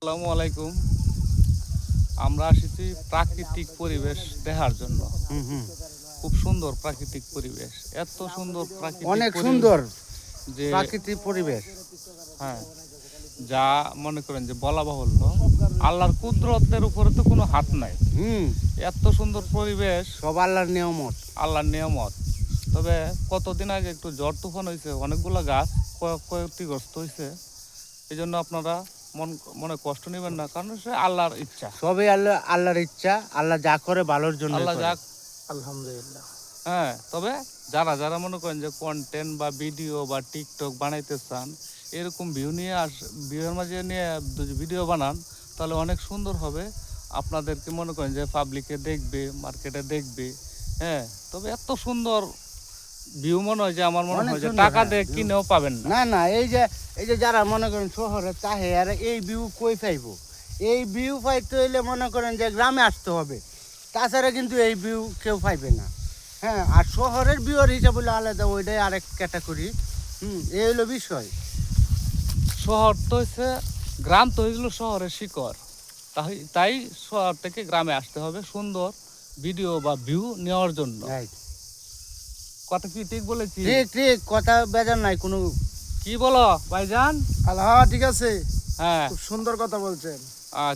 আসসালামু আলাইকুম। আমরা আসছি প্রাকৃতিক পরিবেশ দেখার জন্য। খুব সুন্দর প্রাকৃতিক পরিবেশ, এত সুন্দর প্রাকৃতিক অনেক পরিবেশ সুন্দর যে প্রাকৃতিক পরিবেশ। হ্যাঁ, যা মনে করেন যে বলা বাহুল্য। আল্লাহর কুদরতের উপরে তো কোনো হাত নাই। এত সুন্দর পরিবেশ সব আল্লাহর নিয়ামত। আল্লাহর নিয়ামত। তবে কতদিন আগে একটু ঝড় তুফান হয়েছে, অনেকগুলো গাছ ক্ষতিগ্রস্ত হয়েছে। এই জন্য আপনারা মনে কষ্ট নেবেন না, কারণ সে আল্লাহর ইচ্ছা। সবই আল্লাহর ইচ্ছা। আল্লাহ যা করে ভালোর জন্য আল্লাহ করে। যাক। আলহামদুলিল্লাহ। হ্যাঁ, তবে যারা যারা মনে করেন যে কন্টেন্ট বা ভিডিও বা টিকটক বানাইতে চান, এরকম ভিউয়ের মাঝে নিয়ে যদি ভিডিও বানান তাহলে অনেক সুন্দর হবে। আপনাদেরকে মনে করেন যে পাবলিকে দেখবে, মার্কেটে দেখবে। হ্যাঁ, তবে এত সুন্দর ভিউ মনে হয় যে আমার মনে অনেক হয় যে সুন্দর, টাকা হ্যাঁ, দিয়ে view। কিনেও পাবেন না। না না, এই যে যারা মনে করেন শহরে চাহে আর এই ভিউ কই পাইবো? এই ভিউ পাইতে হইলে মনে করেন যে গ্রামে আসতে হবে, তাছাড়া কিন্তু এই ভিউ কেউ পাইবে না। হ্যাঁ, আর শহরের ভিউর হিসাব হলো আলাদা, ওইটাই আরেক ক্যাটাগরি। এই হলো বিষয়। শহর তো হচ্ছে, গ্রাম তো হয়েছিল শহরের শিকড়। তাই শহর থেকে গ্রামে আসতে হবে সুন্দর ভিডিও বা ভিউ নেওয়ার জন্য। Right. কথা কি ঠিক বলেছি? ঠিক ঠিক, কথা বেজার নাই কোনো। কি বলো ভাইজান? আল্লাহ ঠিক আছে, হ্যাঁ, খুব সুন্দর কথা বলছেন।